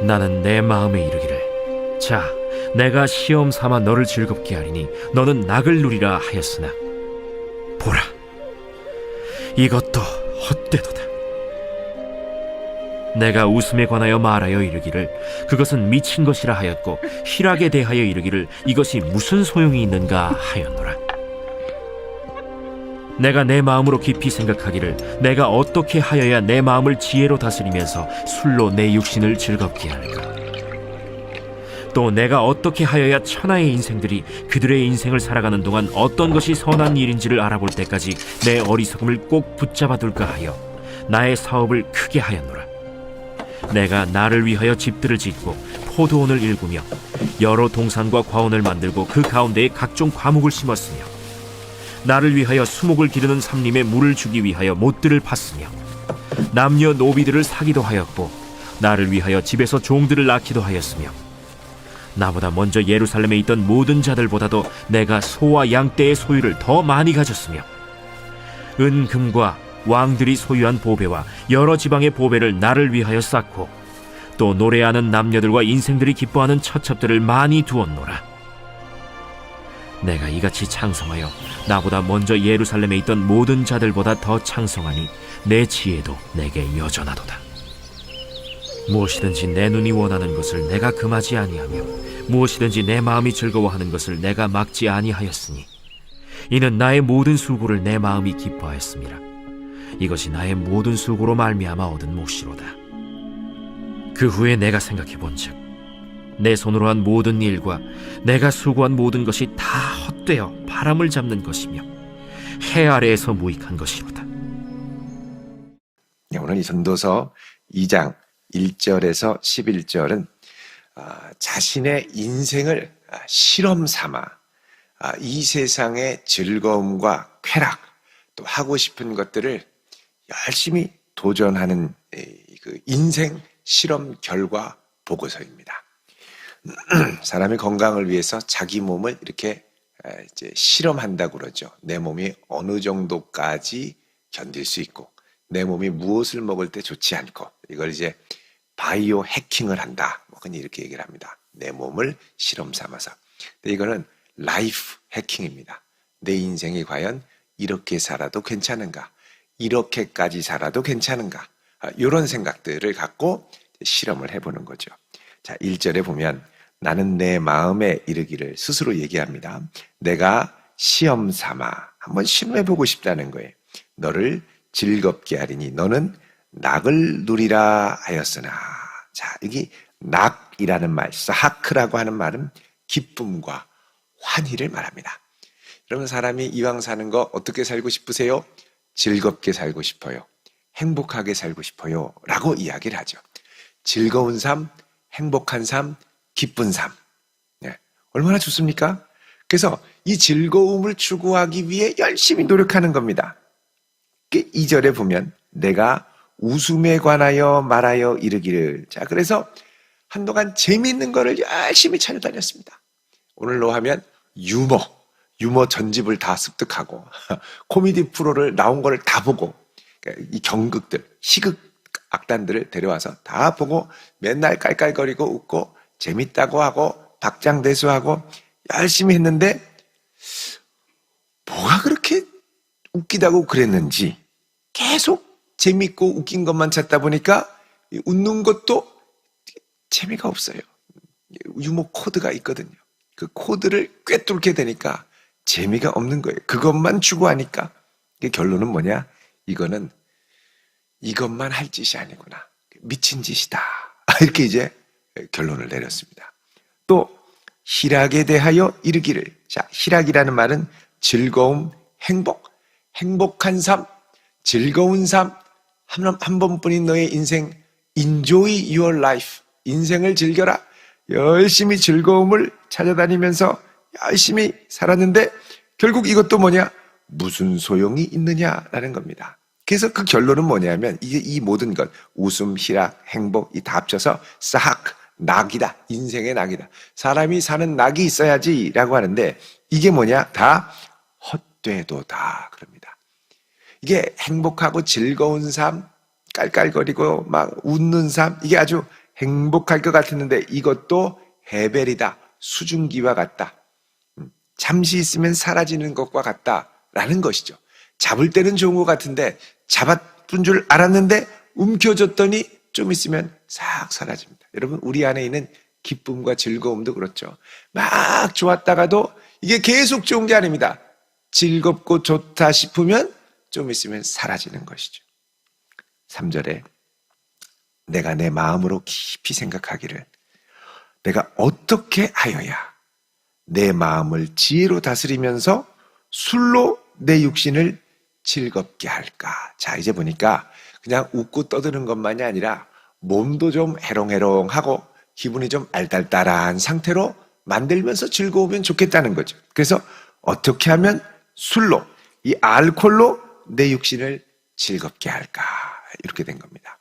나는 내 마음에 이르기를, 자, 내가 시험 삼아 너를 즐겁게 하리니 너는 낙을 누리라 하였으나, 보라, 이것도 헛되도다. 내가 웃음에 관하여 말하여 이르기를 그것은 미친 것이라 하였고, 희락에 대하여 이르기를 이것이 무슨 소용이 있는가 하였노라. 내가 내 마음으로 깊이 생각하기를 내가 어떻게 하여야 내 마음을 지혜로 다스리면서 술로 내 육신을 즐겁게 할까? 또 내가 어떻게 하여야 천하의 인생들이 그들의 인생을 살아가는 동안 어떤 것이 선한 일인지를 알아볼 때까지 내 어리석음을 꼭 붙잡아둘까 하여 나의 사업을 크게 하였노라. 내가 나를 위하여 집들을 짓고 포도원을 일구며 여러 동산과 과원을 만들고 그 가운데에 각종 과목을 심었으며, 나를 위하여 수목을 기르는 삼림에 물을 주기 위하여 못들을 팠으며, 남녀 노비들을 사기도 하였고 나를 위하여 집에서 종들을 낳기도 하였으며, 나보다 먼저 예루살렘에 있던 모든 자들보다도 내가 소와 양떼의 소유를 더 많이 가졌으며, 은금과 왕들이 소유한 보배와 여러 지방의 보배를 나를 위하여 쌓고, 또 노래하는 남녀들과 인생들이 기뻐하는 처첩들을 많이 두었노라. 내가 이같이 창성하여 나보다 먼저 예루살렘에 있던 모든 자들보다 더 창성하니 내 지혜도 내게 여전하도다. 무엇이든지 내 눈이 원하는 것을 내가 금하지 아니하며 무엇이든지 내 마음이 즐거워하는 것을 내가 막지 아니하였으니, 이는 나의 모든 수고를 내 마음이 기뻐하였음이라. 이것이 나의 모든 수고로 말미암아 얻은 몫이로다. 그 후에 내가 생각해 본즉, 내 손으로 한 모든 일과 내가 수고한 모든 것이 다 헛되어 바람을 잡는 것이며 해 아래에서 무익한 것이로다. 오늘 이 전도서 2장 1절에서 11절은 자신의 인생을 실험 삼아 이 세상의 즐거움과 쾌락, 또 하고 싶은 것들을 열심히 도전하는 그 인생 실험 결과 보고서입니다. 사람이 건강을 위해서 자기 몸을 이렇게 이제 실험한다고 그러죠. 내 몸이 어느 정도까지 견딜 수 있고, 내 몸이 무엇을 먹을 때 좋지 않고, 이걸 이제 바이오 해킹을 한다, 뭐 그냥 이렇게 얘기를 합니다. 내 몸을 실험 삼아서. 근데 이거는 라이프 해킹입니다. 내 인생이 과연 이렇게 살아도 괜찮은가, 이렇게까지 살아도 괜찮은가, 이런 생각들을 갖고 실험을 해보는 거죠. 자, 1절에 보면 나는 내 마음에 이르기를 스스로 얘기합니다. 내가 시험 삼아 한번 시험해보고 싶다는 거예요. 너를 즐겁게 하리니 너는 낙을 누리라 하였으나. 자, 여기 낙이라는 말, 사하크라고 하는 말은 기쁨과 환희를 말합니다. 여러분, 사람이 이왕 사는 거 어떻게 살고 싶으세요? 즐겁게 살고 싶어요. 행복하게 살고 싶어요. 라고 이야기를 하죠. 즐거운 삶, 행복한 삶, 기쁜 삶. 네. 얼마나 좋습니까? 그래서 이 즐거움을 추구하기 위해 열심히 노력하는 겁니다. 2절에 보면 내가 웃음에 관하여 말하여 이르기를. 자, 그래서 한동안 재미있는 거를 열심히 찾아다녔습니다. 오늘로 하면 유머 전집을 다 습득하고 코미디 프로를 나온 거를 다 보고, 이 경극들, 희극 악단들을 데려와서 다 보고 맨날 깔깔거리고 웃고 재밌다고 하고 박장대소하고 열심히 했는데, 뭐가 그렇게 웃기다고 그랬는지 계속 재밌고 웃긴 것만 찾다 보니까 웃는 것도 재미가 없어요. 유머 코드가 있거든요. 그 코드를 꿰뚫게 되니까 재미가 없는 거예요. 그것만 추구하니까. 결론은 뭐냐? 이것만 할 짓이 아니구나. 미친 짓이다. 이렇게 이제 결론을 내렸습니다. 또 희락에 대하여 이르기를. 자, 희락이라는 말은 즐거움, 행복한 삶, 즐거운 삶, 한 번뿐인 너의 인생, enjoy your life. 인생을 즐겨라. 열심히 즐거움을 찾아다니면서 열심히 살았는데 결국 이것도 뭐냐? 무슨 소용이 있느냐라는 겁니다. 그래서 그 결론은 뭐냐면 이 모든 것, 웃음, 희락, 행복, 이 다 합쳐서 사학, 낙이다. 인생의 낙이다. 사람이 사는 낙이 있어야지라고 하는데 이게 뭐냐? 다 헛되도다 그럽니다. 이게 행복하고 즐거운 삶, 깔깔거리고 막 웃는 삶, 이게 아주 행복할 것 같았는데 이것도 헤벨이다. 수증기와 같다. 잠시 있으면 사라지는 것과 같다라는 것이죠. 잡을 때는 좋은 것 같은데 잡았던 줄 알았는데 움켜졌더니 좀 있으면 싹 사라집니다. 여러분, 우리 안에 있는 기쁨과 즐거움도 그렇죠. 막 좋았다가도 이게 계속 좋은 게 아닙니다. 즐겁고 좋다 싶으면 좀 있으면 사라지는 것이죠. 3절에 내가 내 마음으로 깊이 생각하기를 내가 어떻게 하여야 내 마음을 지혜로 다스리면서 술로 내 육신을 즐겁게 할까. 자, 이제 보니까 그냥 웃고 떠드는 것만이 아니라 몸도 좀 해롱해롱하고 기분이 좀 알딸딸한 상태로 만들면서 즐거우면 좋겠다는 거죠. 그래서 어떻게 하면 술로, 이 알코올로 내 육신을 즐겁게 할까. 이렇게 된 겁니다.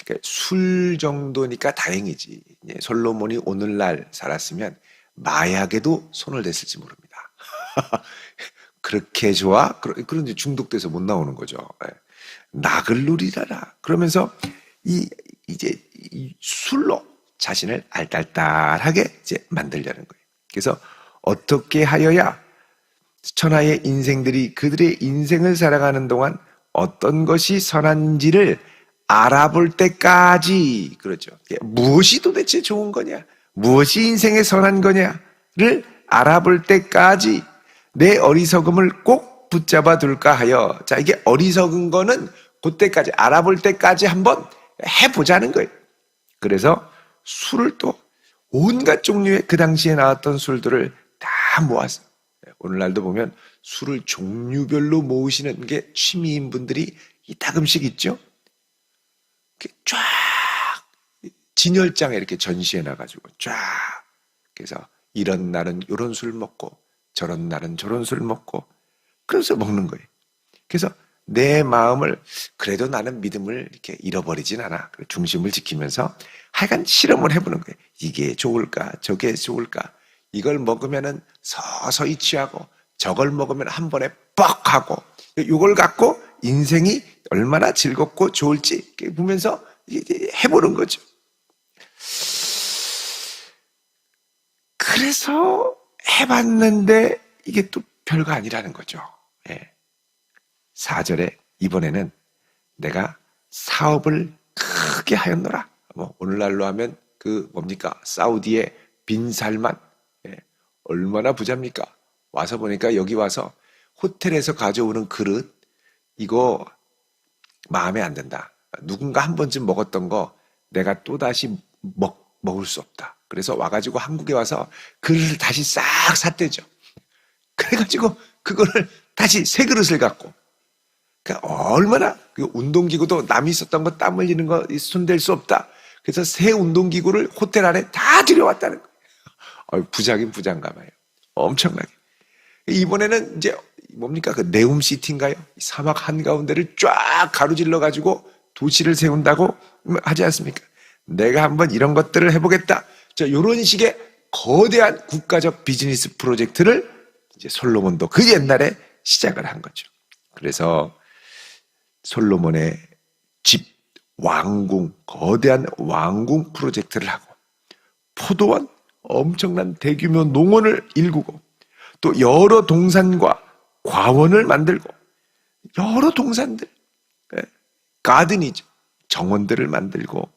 그러니까 술 정도니까 다행이지. 솔로몬이 오늘날 살았으면 마약에도 손을 댔을지 모릅니다. 그렇게 좋아? 그런데 중독돼서 못 나오는 거죠. 낙을 누리라라. 그러면서 이제 이 술로 자신을 알딸딸하게 이제 만들려는 거예요. 그래서 어떻게 하여야 천하의 인생들이 그들의 인생을 살아가는 동안 어떤 것이 선한지를 알아볼 때까지, 그렇죠. 무엇이 도대체 좋은 거냐? 무엇이 인생에 선한 거냐를 알아볼 때까지 내 어리석음을 꼭 붙잡아 둘까 하여. 자, 이게 어리석은 거는 그때까지, 알아볼 때까지 한번 해보자는 거예요. 그래서 술을 또 온갖 종류의 그 당시에 나왔던 술들을 다 모았어요. 오늘날도 보면 술을 종류별로 모으시는 게 취미인분들이 이따금씩 있죠. 쫙 진열장에 이렇게 전시해 놔가지고 쫙. 그래서 이런 날은 이런 술 먹고 저런 날은 저런 술 먹고 그래서 먹는 거예요. 그래서 내 마음을, 그래도 나는 믿음을 이렇게 잃어버리진 않아. 중심을 지키면서 하여간 실험을 해보는 거예요. 이게 좋을까? 저게 좋을까? 이걸 먹으면은 서서히 취하고 저걸 먹으면 한 번에 뻑 하고, 이걸 갖고 인생이 얼마나 즐겁고 좋을지 보면서 해보는 거죠. 그래서 해봤는데 이게 또 별거 아니라는 거죠. 4절에 이번에는 내가 사업을 크게 하였노라. 오늘날로 하면 뭡니까? 사우디의 빈 살만. 얼마나 부자입니까? 와서 보니까 여기 와서 호텔에서 가져오는 그릇, 이거 마음에 안 든다. 누군가 한 번쯤 먹었던 거 내가 또다시 먹을 수 없다. 그래서 와가지고 한국에 와서 그릇을 다시 싹 샀대죠. 그래가지고 그거를 다시 새 그릇을 갖고. 그러니까 얼마나, 운동기구도 남이 썼던 거 땀 흘리는 거 손댈 수 없다. 그래서 새 운동기구를 호텔 안에 다 들여왔다는 거예요. 부자긴 부자인가 봐요. 엄청나게. 이번에는 이제 뭡니까? 네움시티인가요? 사막 한가운데를 쫙 가로질러 가지고 도시를 세운다고 하지 않습니까? 내가 한번 이런 것들을 해보겠다. 이런 식의 거대한 국가적 비즈니스 프로젝트를 이제 솔로몬도 그 옛날에 시작을 한 거죠. 그래서 솔로몬의 집, 왕궁, 거대한 왕궁 프로젝트를 하고, 포도원, 엄청난 대규모 농원을 일구고, 또 여러 동산과 과원을 만들고, 여러 동산들, 가든이죠. 정원들을 만들고,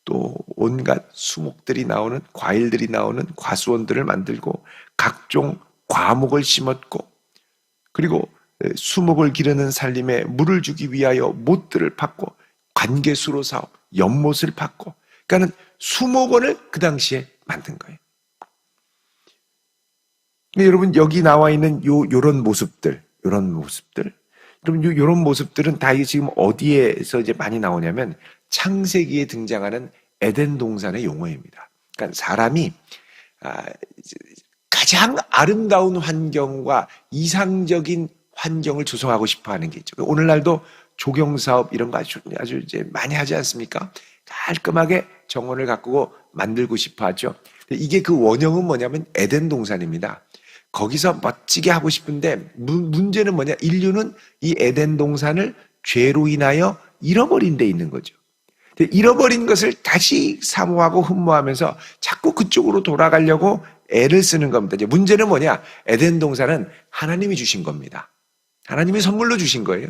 또 온갖 수목들이 나오는, 과일들이 나오는 과수원들을 만들고, 각종 과목을 심었고, 그리고 수목을 기르는 살림에 물을 주기 위하여 못들을 팠고, 관계수로 사업, 연못을 팠고, 그러니까는 수목원을 그 당시에 만든 거예요. 여러분, 여기 나와 있는 요런 모습들, 여러분, 요런 모습들은 다 지금 어디에서 이제 많이 나오냐면 창세기에 등장하는 에덴 동산의 용어입니다. 그러니까 사람이 가장 아름다운 환경과 이상적인 환경을 조성하고 싶어 하는 게 있죠. 오늘날도 조경사업 이런 거 아주 이제 많이 하지 않습니까? 깔끔하게 정원을 가꾸고 만들고 싶어 하죠. 이게 그 원형은 뭐냐면 에덴 동산입니다. 거기서 멋지게 하고 싶은데 문제는 뭐냐? 인류는 이 에덴 동산을 죄로 인하여 잃어버린 데 있는 거죠. 잃어버린 것을 다시 사모하고 흠모하면서 자꾸 그쪽으로 돌아가려고 애를 쓰는 겁니다. 이제 문제는 뭐냐? 에덴 동산은 하나님이 주신 겁니다. 하나님이 선물로 주신 거예요.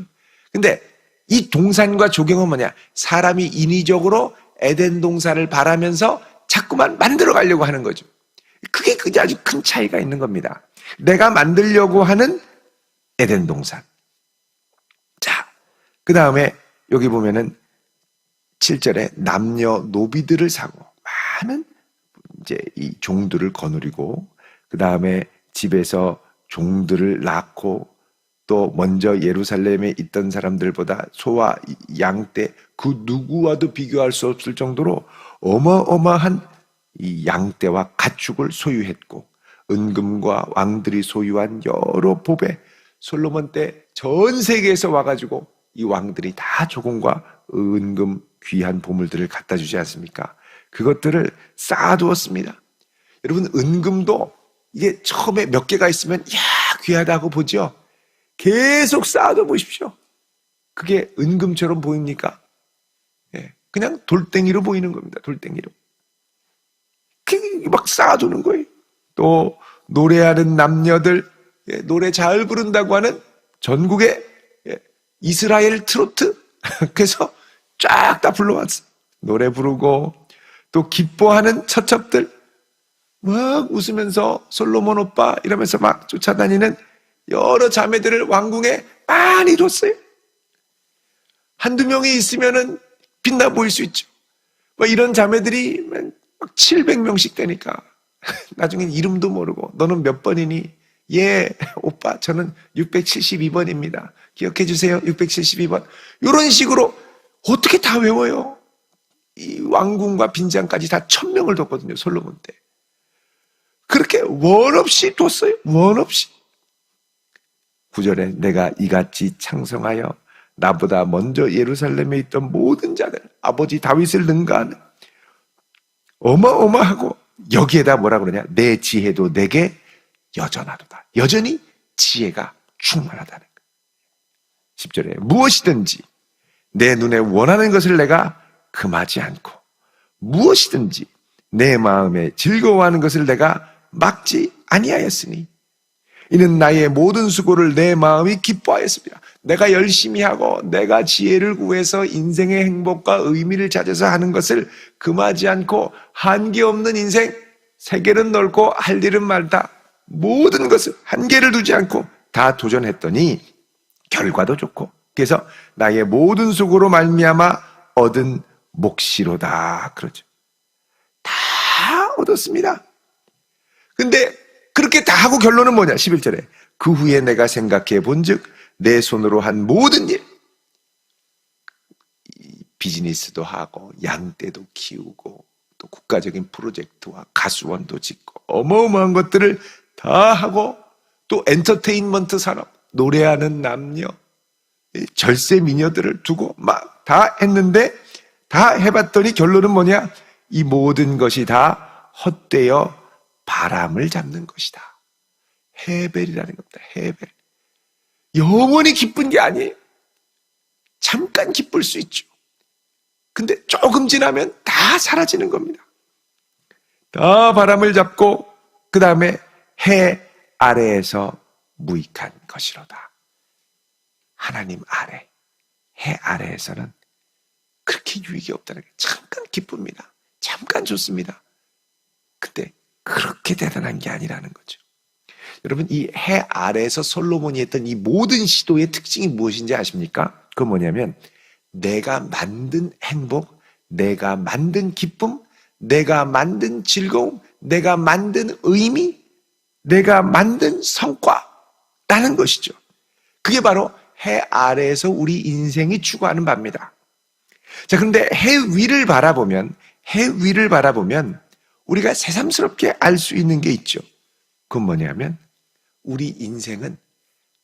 근데 이 동산과 조경은 뭐냐? 사람이 인위적으로 에덴 동산을 바라면서 자꾸만 만들어 가려고 하는 거죠. 그게 아주 큰 차이가 있는 겁니다. 내가 만들려고 하는 에덴 동산. 자, 그 다음에 여기 보면은 7절에 남녀 노비들을 사고 많은 이제 이 종들을 거느리고 그 다음에 집에서 종들을 낳고 또 먼저 예루살렘에 있던 사람들보다 소와 양떼 그 누구와도 비교할 수 없을 정도로 어마어마한 이 양떼와 가축을 소유했고 은금과 왕들이 소유한 여러 보배 솔로몬 때 전 세계에서 와가지고 이 왕들이 다 조공과 은금 귀한 보물들을 갖다 주지 않습니까? 그것들을 쌓아두었습니다. 여러분 은금도 이게 처음에 몇 개가 있으면 야 귀하다고 보죠. 계속 쌓아둬 보십시오. 그게 은금처럼 보입니까? 예, 그냥 돌덩이로 보이는 겁니다. 돌덩이로. 막 쌓아두는 거예요. 또 노래하는 남녀들 노래 잘 부른다고 하는 전국의 이스라엘 트로트 그래서 쫙 다 불러왔어. 노래 부르고 또 기뻐하는 처첩들 막 웃으면서 솔로몬 오빠 이러면서 막 쫓아다니는 여러 자매들을 왕궁에 많이 뒀어요. 한두 명이 있으면은 빛나 보일 수 있죠. 뭐 이런 자매들이 막 700명씩 되니까 나중엔 이름도 모르고 너는 몇 번이니? 예, 오빠 저는 672번입니다. 기억해 주세요. 672번. 이런 식으로 어떻게 다 외워요? 이 왕궁과 빈장까지 다 1000명을 뒀거든요. 솔로몬 때. 그렇게 원 없이 뒀어요. 원 없이. 9절에 내가 이같이 창성하여 나보다 먼저 예루살렘에 있던 모든 자들 아버지 다윗을 능가하는 어마어마하고 여기에다 뭐라 그러냐? 내 지혜도 내게 여전하도다. 여전히 지혜가 충만하다는 거예요. 10절에 무엇이든지 내 눈에 원하는 것을 내가 금하지 않고 무엇이든지 내 마음에 즐거워하는 것을 내가 막지 아니하였으니 이는 나의 모든 수고를 내 마음이 기뻐하였습니다. 내가 열심히 하고 내가 지혜를 구해서 인생의 행복과 의미를 찾아서 하는 것을 금하지 않고 한계 없는 인생, 세계는 넓고 할 일은 많다. 모든 것을 한계를 두지 않고 다 도전했더니 결과도 좋고 그래서 나의 모든 수고로 말미암아 얻은 몫이로다. 그러죠. 다 얻었습니다. 근데 그렇게 다 하고 결론은 뭐냐? 11절에 그 후에 내가 생각해 본즉 내 손으로 한 모든 일 비즈니스도 하고 양떼도 키우고 또 국가적인 프로젝트와 가수원도 짓고 어마어마한 것들을 다 하고 또 엔터테인먼트 산업 노래하는 남녀 절세 미녀들을 두고 막 다 했는데 다 해봤더니 결론은 뭐냐? 이 모든 것이 다 헛되어 바람을 잡는 것이다. 헤벨이라는 겁니다. 헤벨. 영원히 기쁜 게 아니에요. 잠깐 기쁠 수 있죠. 근데 조금 지나면 다 사라지는 겁니다. 다 바람을 잡고 그 다음에 해 아래에서 무익한 것이로다. 하나님 아래, 해 아래에서는 그렇게 유익이 없다는 게 잠깐 기쁩니다. 잠깐 좋습니다. 근데 그렇게 대단한 게 아니라는 거죠. 여러분 이 해 아래에서 솔로몬이 했던 이 모든 시도의 특징이 무엇인지 아십니까? 그건 뭐냐면 내가 만든 행복, 내가 만든 기쁨, 내가 만든 즐거움, 내가 만든 의미, 내가 만든 성과라는 것이죠. 그게 바로 해 아래에서 우리 인생이 추구하는 바입니다. 자, 그런데 해 위를 바라보면 우리가 새삼스럽게 알 수 있는 게 있죠. 그건 뭐냐면 우리 인생은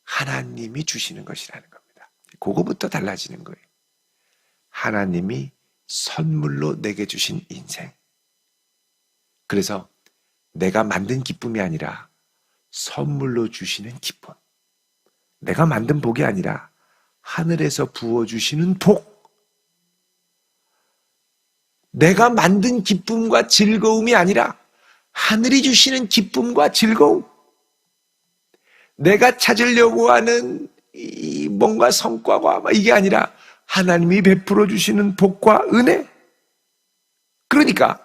하나님이 주시는 것이라는 겁니다. 그거부터 달라지는 거예요. 하나님이 선물로 내게 주신 인생. 그래서 내가 만든 기쁨이 아니라 선물로 주시는 기쁨. 내가 만든 복이 아니라 하늘에서 부어주시는 복. 내가 만든 기쁨과 즐거움이 아니라 하늘이 주시는 기쁨과 즐거움, 내가 찾으려고 하는 이 뭔가 성과가 이게 아니라 하나님이 베풀어 주시는 복과 은혜. 그러니까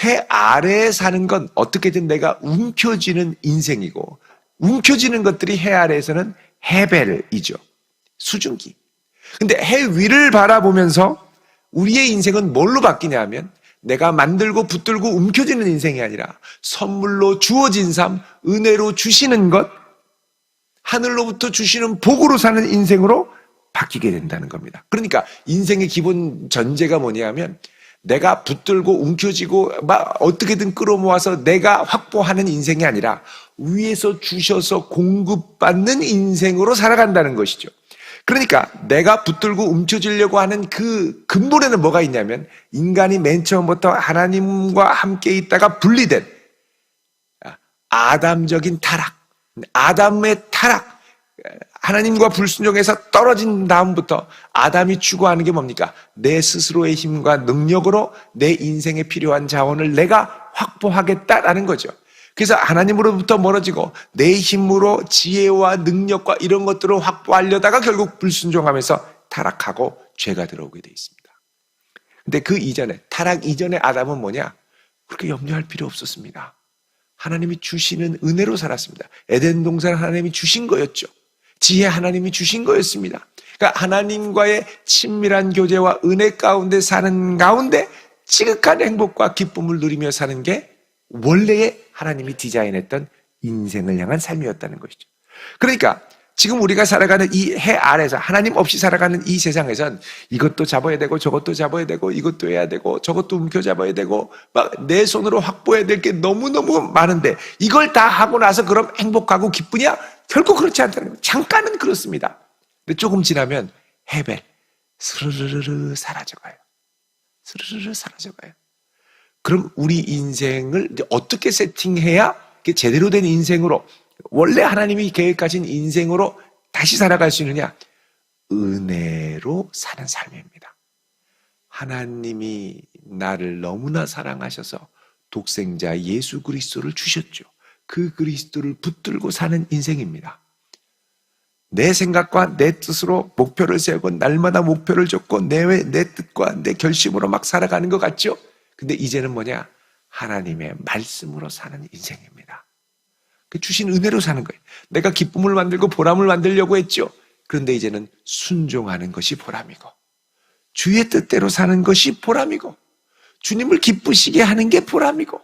해 아래에 사는 건 어떻게든 내가 움켜쥐는 인생이고, 움켜쥐는 것들이 해 아래에서는 해벨이죠. 수증기. 근데 해 위를 바라보면서 우리의 인생은 뭘로 바뀌냐면, 내가 만들고 붙들고 움켜쥐는 인생이 아니라 선물로 주어진 삶, 은혜로 주시는 것, 하늘로부터 주시는 복으로 사는 인생으로 바뀌게 된다는 겁니다. 그러니까 인생의 기본 전제가 뭐냐면, 내가 붙들고 움켜쥐고 막 어떻게든 끌어모아서 내가 확보하는 인생이 아니라 위에서 주셔서 공급받는 인생으로 살아간다는 것이죠. 그러니까 내가 붙들고 움켜쥐려고 하는 그 근본에는 뭐가 있냐면, 인간이 맨 처음부터 하나님과 함께 있다가 분리된 아담적인 타락, 아담의 타락, 하나님과 불순종해서 떨어진 다음부터 아담이 추구하는 게 뭡니까? 내 스스로의 힘과 능력으로 내 인생에 필요한 자원을 내가 확보하겠다라는 거죠. 그래서 하나님으로부터 멀어지고 내 힘으로 지혜와 능력과 이런 것들을 확보하려다가 결국 불순종하면서 타락하고 죄가 들어오게 돼 있습니다. 근데 그 이전에, 타락 이전에 아담은 뭐냐? 그렇게 염려할 필요 없었습니다. 하나님이 주시는 은혜로 살았습니다. 에덴 동산은 하나님이 주신 거였죠. 지혜 하나님이 주신 거였습니다. 그러니까 하나님과의 친밀한 교제와 은혜 가운데 사는 가운데 지극한 행복과 기쁨을 누리며 사는 게 원래의 하나님이 디자인했던 인생을 향한 삶이었다는 것이죠. 그러니까 지금 우리가 살아가는 이 해 아래에서, 하나님 없이 살아가는 이 세상에선 이것도 잡아야 되고 저것도 잡아야 되고 이것도 해야 되고 저것도 움켜잡아야 되고 막 내 손으로 확보해야 될 게 너무너무 많은데, 이걸 다 하고 나서 그럼 행복하고 기쁘냐? 결코 그렇지 않다는 거예요. 잠깐은 그렇습니다. 근데 조금 지나면 해벨 스르르르 사라져가요. 스르르르 사라져가요. 그럼 우리 인생을 이제 어떻게 세팅해야 제대로 된 인생으로, 원래 하나님이 계획하신 인생으로 다시 살아갈 수 있느냐? 은혜로 사는 삶입니다. 하나님이 나를 너무나 사랑하셔서 독생자 예수 그리스도를 주셨죠. 그 그리스도를 붙들고 사는 인생입니다. 내 생각과 내 뜻으로 목표를 세우고 날마다 목표를 줬고 내 뜻과 내 결심으로 막 살아가는 것 같죠? 근데 이제는 뭐냐? 하나님의 말씀으로 사는 인생입니다. 주신 은혜로 사는 거예요. 내가 기쁨을 만들고 보람을 만들려고 했죠. 그런데 이제는 순종하는 것이 보람이고, 주의 뜻대로 사는 것이 보람이고, 주님을 기쁘시게 하는 게 보람이고,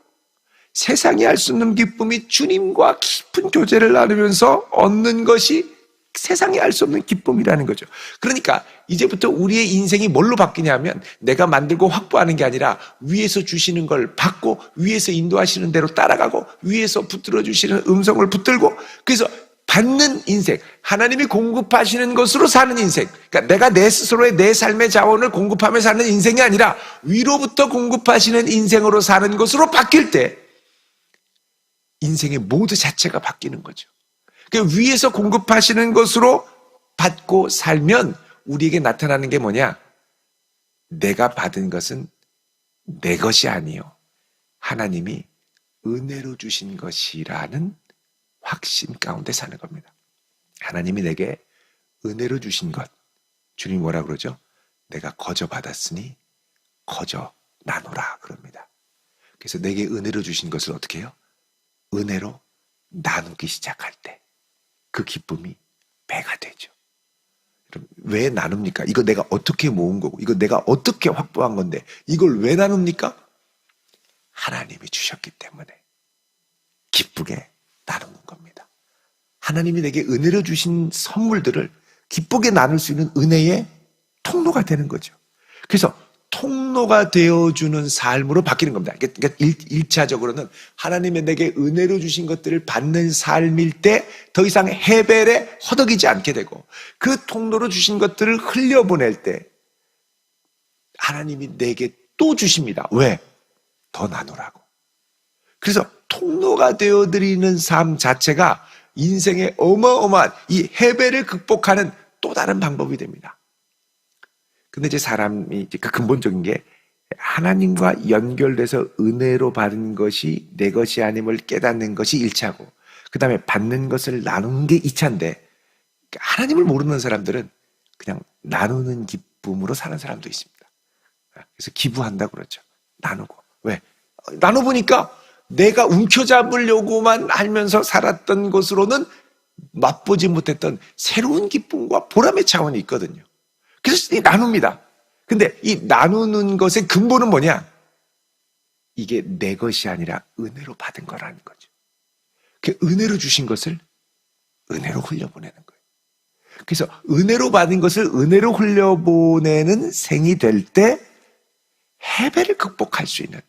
세상이 알 수 없는 기쁨이 주님과 깊은 교제를 나누면서 얻는 것이 세상이 알 수 없는 기쁨이라는 거죠. 그러니까 이제부터 우리의 인생이 뭘로 바뀌냐면, 내가 만들고 확보하는 게 아니라 위에서 주시는 걸 받고, 위에서 인도하시는 대로 따라가고, 위에서 붙들어 주시는 음성을 붙들고, 그래서 받는 인생, 하나님이 공급하시는 것으로 사는 인생. 그러니까 내가 내 스스로의 내 삶의 자원을 공급하며 사는 인생이 아니라 위로부터 공급하시는 인생으로 사는 것으로 바뀔 때 인생의 모두 자체가 바뀌는 거죠. 그 위에서 공급하시는 것으로 받고 살면 우리에게 나타나는 게 뭐냐? 내가 받은 것은 내 것이 아니요, 하나님이 은혜로 주신 것이라는 확신 가운데 사는 겁니다. 하나님이 내게 은혜로 주신 것, 주님 뭐라 그러죠? 내가 거저 받았으니 거저 나누라 그럽니다. 그래서 내게 은혜로 주신 것을 어떻게 해요? 은혜로 나누기 시작할 때 그 기쁨이 배가 되죠. 그럼 왜 나눕니까? 이거 내가 어떻게 모은 거고, 이거 내가 어떻게 확보한 건데 이걸 왜 나눕니까? 하나님이 주셨기 때문에 기쁘게 나누는 겁니다. 하나님이 내게 은혜로 주신 선물들을 기쁘게 나눌 수 있는 은혜의 통로가 되는 거죠. 그래서 통로가 되어주는 삶으로 바뀌는 겁니다. 그러니까 1차적으로는 하나님의 내게 은혜로 주신 것들을 받는 삶일 때 더 이상 해벨에 허덕이지 않게 되고, 그 통로로 주신 것들을 흘려보낼 때 하나님이 내게 또 주십니다. 왜? 더 나누라고. 그래서 통로가 되어드리는 삶 자체가 인생의 어마어마한 이 해벨을 극복하는 또 다른 방법이 됩니다. 근데 이제 사람이 그 근본적인 게 하나님과 연결돼서 은혜로 받은 것이 내 것이 아님을 깨닫는 것이 1차고, 그 다음에 받는 것을 나누는 게 2차인데, 하나님을 모르는 사람들은 그냥 나누는 기쁨으로 사는 사람도 있습니다. 그래서 기부한다고 그러죠. 나누고. 왜? 나눠보니까 내가 움켜잡으려고만 알면서 살았던 것으로는 맛보지 못했던 새로운 기쁨과 보람의 차원이 있거든요. 그래서 나눕니다. 근데 이 나누는 것의 근본은 뭐냐? 이게 내 것이 아니라 은혜로 받은 거라는 거죠. 그 은혜로 주신 것을 은혜로 흘려보내는 거예요. 그래서 은혜로 받은 것을 은혜로 흘려보내는 생이 될 때 해배를 극복할 수 있는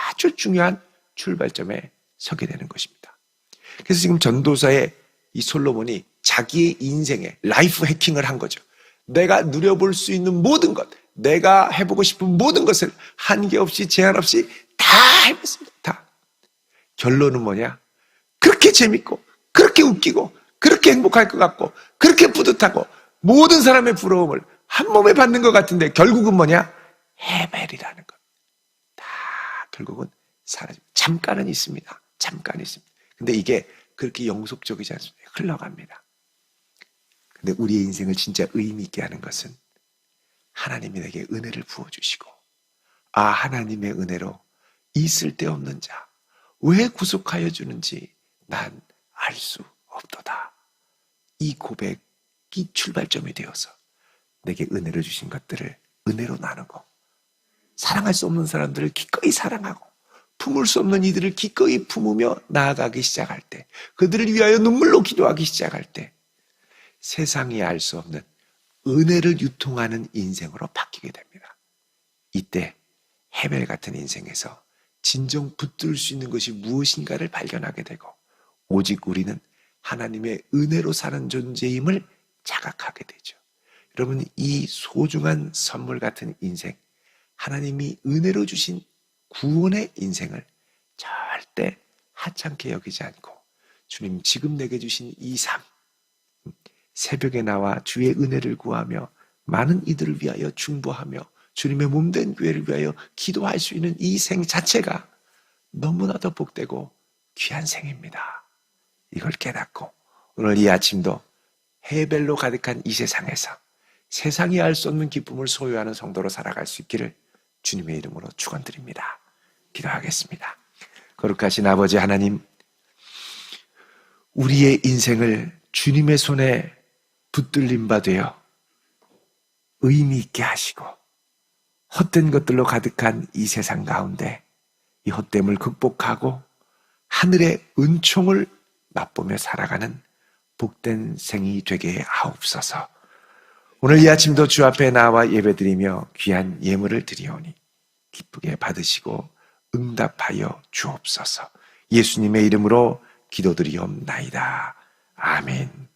아주 중요한 출발점에 서게 되는 것입니다. 그래서 지금 전도사의 이 솔로몬이 자기의 인생에 라이프 해킹을 한 거죠. 내가 누려볼 수 있는 모든 것, 내가 해보고 싶은 모든 것을 한계 없이 제한 없이 다 해봤습니다. 다. 결론은 뭐냐? 그렇게 재밌고, 그렇게 웃기고, 그렇게 행복할 것 같고, 그렇게 뿌듯하고, 모든 사람의 부러움을 한 몸에 받는 것 같은데 결국은 뭐냐? 헤벨이라는 것. 다 결국은 사라집니다. 잠깐은 있습니다. 잠깐 있습니다. 근데 이게 그렇게 영속적이지 않습니다. 흘러갑니다. 근데 우리의 인생을 진짜 의미 있게 하는 것은 하나님이 내게 은혜를 부어주시고, 하나님의 은혜로 이 쓸데없는 자 왜 구속하여 주는지 난 알 수 없도다. 이 고백이 출발점이 되어서 내게 은혜를 주신 것들을 은혜로 나누고, 사랑할 수 없는 사람들을 기꺼이 사랑하고, 품을 수 없는 이들을 기꺼이 품으며 나아가기 시작할 때, 그들을 위하여 눈물로 기도하기 시작할 때 세상이 알 수 없는 은혜를 유통하는 인생으로 바뀌게 됩니다. 이때 헤벨 같은 인생에서 진정 붙들 수 있는 것이 무엇인가를 발견하게 되고, 오직 우리는 하나님의 은혜로 사는 존재임을 자각하게 되죠. 여러분, 이 소중한 선물 같은 인생, 하나님이 은혜로 주신 구원의 인생을 절대 하찮게 여기지 않고, 주님 지금 내게 주신 이 삶, 새벽에 나와 주의 은혜를 구하며 많은 이들을 위하여 중보하며 주님의 몸된 교회를 위하여 기도할 수 있는 이 생 자체가 너무나도 복되고 귀한 생입니다. 이걸 깨닫고 오늘 이 아침도 헤벨로 가득한 이 세상에서 세상이 알 수 없는 기쁨을 소유하는 성도로 살아갈 수 있기를 주님의 이름으로 축원드립니다. 기도하겠습니다. 거룩하신 아버지 하나님, 우리의 인생을 주님의 손에 붙들림 바 되어 의미 있게 하시고, 헛된 것들로 가득한 이 세상 가운데 이 헛됨을 극복하고 하늘의 은총을 맛보며 살아가는 복된 생이 되게 하옵소서. 오늘 이 아침도 주 앞에 나와 예배드리며 귀한 예물을 드리오니 기쁘게 받으시고 응답하여 주옵소서. 예수님의 이름으로 기도드리옵나이다. 아멘.